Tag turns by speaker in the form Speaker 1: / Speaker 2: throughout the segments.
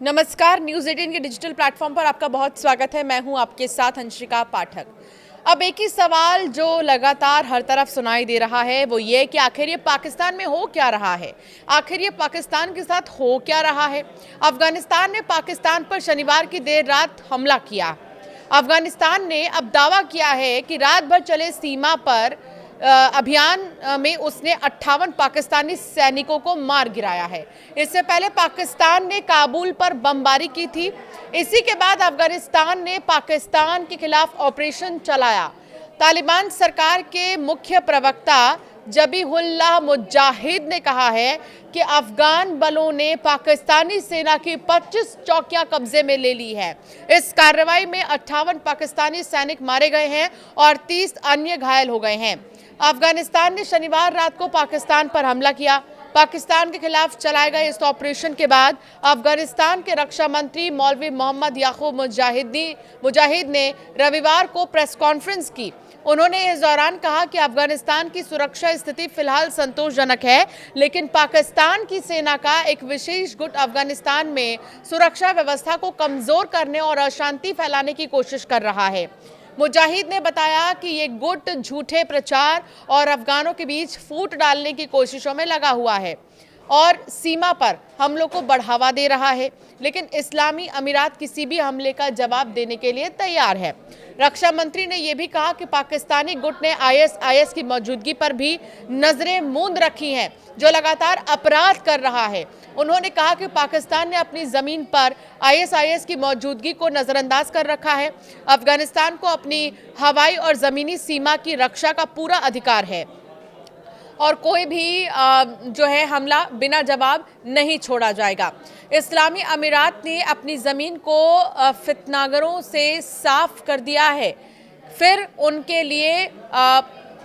Speaker 1: नमस्कार, न्यूज़ 18 के digital platform पर आपका बहुत स्वागत है। मैं हूं आपके साथ अंशिका पाठक। अब एक ही सवाल जो लगातार हर तरफ सुनाई दे रहा है वो ये कि आखिर ये पाकिस्तान में हो क्या रहा है, आखिर ये पाकिस्तान के साथ हो क्या रहा है। अफगानिस्तान ने पाकिस्तान पर शनिवार की देर रात हमला किया। अफगानिस्तान ने अब दावा किया है कि रात भर चले सीमा पर अभियान में उसने 58 पाकिस्तानी सैनिकों को मार गिराया है। इससे पहले पाकिस्तान ने काबुल पर बमबारी की थी। इसी के बाद अफगानिस्तान ने पाकिस्तान के खिलाफ ऑपरेशन चलाया। तालिबान सरकार के मुख्य प्रवक्ता जबीहुल्लाह मुजाहिद ने कहा है कि अफगान बलों ने पाकिस्तानी सेना की 25 चौकियां कब्जे में ले ली है। इस कार्रवाई में 58 पाकिस्तानी सैनिक मारे गए हैं और 30 अन्य घायल हो गए हैं। अफगानिस्तान ने शनिवार रात को पाकिस्तान पर हमला किया। पाकिस्तान के खिलाफ चलाए गए इस ऑपरेशन के बाद अफगानिस्तान के रक्षा मंत्री मौलवी मोहम्मद याकूब मुजाहिद ने रविवार को प्रेस कॉन्फ्रेंस की। उन्होंने इस दौरान कहा कि अफगानिस्तान की सुरक्षा स्थिति फिलहाल संतोषजनक है, लेकिन पाकिस्तान की सेना का एक विशेष गुट अफगानिस्तान में सुरक्षा व्यवस्था को कमजोर करने और अशांति फैलाने की कोशिश कर रहा है। मुजाहिद ने बताया कि ये गुट झूठे प्रचार और अफगानों के बीच फूट डालने की कोशिशों में लगा हुआ है और सीमा पर हमलों को बढ़ावा दे रहा है, लेकिन इस्लामी अमीरात किसी भी हमले का जवाब देने के लिए तैयार है। रक्षा मंत्री ने यह भी कहा कि पाकिस्तानी गुट ने आईएसआईएस की मौजूदगी पर भी नजरें मूंद रखी हैं, जो लगातार अपराध कर रहा है। उन्होंने कहा कि पाकिस्तान ने अपनी जमीन पर आईएसआईएस की मौजूदगी को नजरअंदाज कर रखा है। अफगानिस्तान को अपनी हवाई और जमीनी सीमा की रक्षा का पूरा अधिकार है और कोई भी जो है हमला बिना जवाब नहीं छोड़ा जाएगा। इस्लामी अमीरात ने अपनी ज़मीन को फितनागरों से साफ कर दिया है। फिर उनके लिए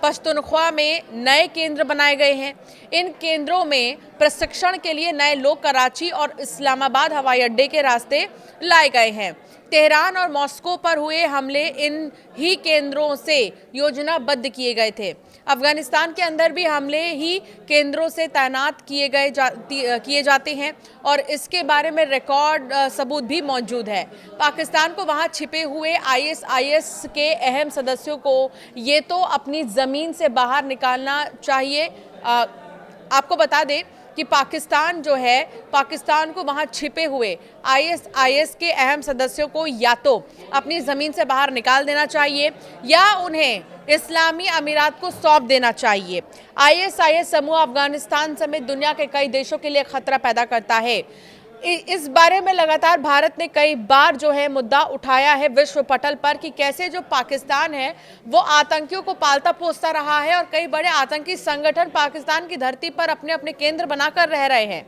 Speaker 1: पश्तूनख्वा में नए केंद्र बनाए गए हैं। इन केंद्रों में प्रशिक्षण के लिए नए लोग कराची और इस्लामाबाद हवाई अड्डे के रास्ते लाए गए हैं। तेहरान और मॉस्को पर हुए हमले इन ही केंद्रों से योजनाबद्ध किए गए थे। अफगानिस्तान के अंदर भी हमले ही केंद्रों से तैनात किए जाते हैं और इसके बारे में रिकॉर्ड सबूत भी मौजूद है। पाकिस्तान को वहां छिपे हुए आईएसआईएस के अहम सदस्यों को ये तो अपनी ज़मीन से बाहर निकालना चाहिए। आपको बता दें कि पाकिस्तान जो है, पाकिस्तान को वहां छिपे हुए आईएसआईएस के अहम सदस्यों को या तो अपनी ज़मीन से बाहर निकाल देना चाहिए या उन्हें इस्लामी अमीरात को सौंप देना चाहिए। आईएसआईएस समूह अफगानिस्तान समेत दुनिया के कई देशों के लिए खतरा पैदा करता है। इस बारे में लगातार भारत ने कई बार जो है मुद्दा उठाया है विश्व पटल पर कि कैसे जो पाकिस्तान है वो आतंकियों को पालता पोसता रहा है और कई बड़े आतंकी संगठन पाकिस्तान की धरती पर अपने अपने केंद्र बनाकर रह रहे हैं।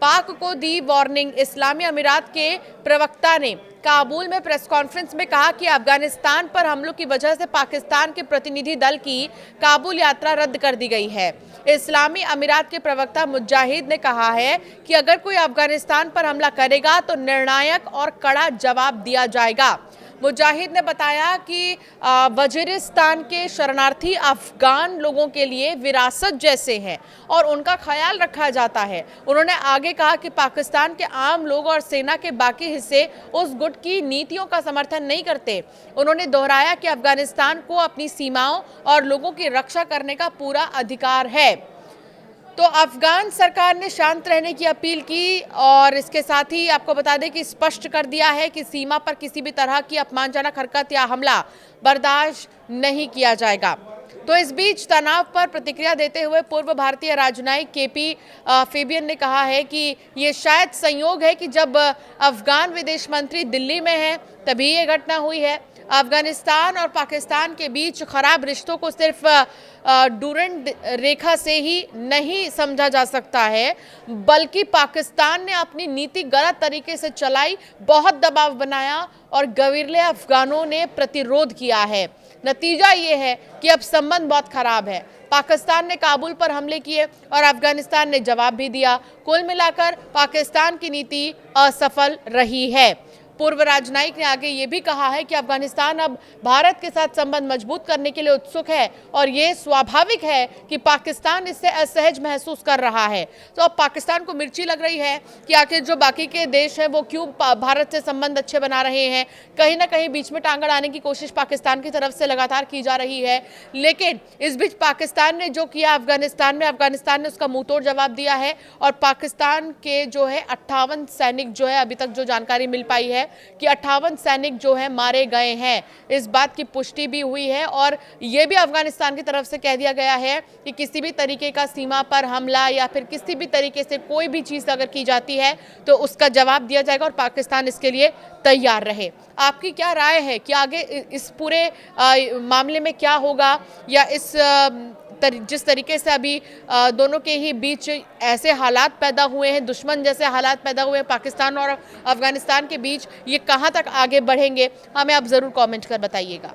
Speaker 1: पाक को दी वार्निंग। इस्लामी अमीरात के प्रवक्ता ने काबुल में प्रेस कॉन्फ्रेंस में कहा कि अफगानिस्तान पर हमलों की वजह से पाकिस्तान के प्रतिनिधि दल की काबुल यात्रा रद्द कर दी गई है। इस्लामी अमीरात के प्रवक्ता मुजाहिद ने कहा है कि अगर कोई अफगानिस्तान पर हमला करेगा तो निर्णायक और कड़ा जवाब दिया जाएगा। मुजाहिद ने बताया कि वजीरिस्तान के शरणार्थी अफगान लोगों के लिए विरासत जैसे हैं और उनका ख्याल रखा जाता है। उन्होंने आगे कहा कि पाकिस्तान के आम लोग और सेना के बाकी हिस्से उस गुट की नीतियों का समर्थन नहीं करते। उन्होंने दोहराया कि अफगानिस्तान को अपनी सीमाओं और लोगों की रक्षा करने का पूरा अधिकार है। तो अफगान सरकार ने शांत रहने की अपील की और इसके साथ ही आपको बता दें कि स्पष्ट कर दिया है कि सीमा पर किसी भी तरह की अपमानजनक हरकत या हमला बर्दाश्त नहीं किया जाएगा। तो इस बीच तनाव पर प्रतिक्रिया देते हुए पूर्व भारतीय राजनयिक केपी फेबियन ने कहा है कि ये शायद संयोग है कि जब अफगान विदेश मंत्री दिल्ली में हैं तभी ये घटना हुई है। अफगानिस्तान और पाकिस्तान के बीच खराब रिश्तों को सिर्फ डूरेंट रेखा से ही नहीं समझा जा सकता है, बल्कि पाकिस्तान ने अपनी नीति गलत तरीके से चलाई, बहुत दबाव बनाया और गवीरले अफगानों ने प्रतिरोध किया है। नतीजा ये है कि अब संबंध बहुत खराब है। पाकिस्तान ने काबुल पर हमले किए और अफगानिस्तान ने जवाब भी दिया। कुल मिलाकर पाकिस्तान की नीति असफल रही है। पूर्व राजनयिक ने आगे ये भी कहा है कि अफगानिस्तान अब भारत के साथ संबंध मजबूत करने के लिए उत्सुक है और ये स्वाभाविक है कि पाकिस्तान इससे असहज महसूस कर रहा है। तो अब पाकिस्तान को मिर्ची लग रही है कि आखिर जो बाकी के देश हैं वो क्यों भारत से संबंध अच्छे बना रहे हैं। कहीं ना कहीं बीच में टांग अड़ाने की कोशिश पाकिस्तान की तरफ से लगातार की जा रही है। लेकिन इस बीच पाकिस्तान ने जो किया अफगानिस्तान में, अफगानिस्तान ने उसका मुंहतोड़ जवाब दिया है और पाकिस्तान के जो है 58 सैनिक जो है, अभी तक जो जानकारी मिल पाई है कि 58 सैनिक जो है मारे गए हैं। इस बात की पुष्टि भी हुई है और ये भी अफगानिस्तान की तरफ से कह दिया गया है कि किसी भी तरीके का सीमा पर हमला या फिर किसी भी तरीके से कोई भी चीज़ अगर की जाती है तो उसका जवाब दिया जाएगा और पाकिस्तान इसके लिए तैयार रहे। आपकी क्या राय है कि आगे इस पूरे मामले में क्या होगा, या इस जिस तरीके से अभी दोनों के ही बीच ऐसे हालात पैदा हुए हैं, दुश्मन जैसे हालात पैदा हुए हैं पाकिस्तान और अफगानिस्तान के बीच, ये कहां तक आगे बढ़ेंगे? हमें आप ज़रूर कमेंट कर बताइएगा।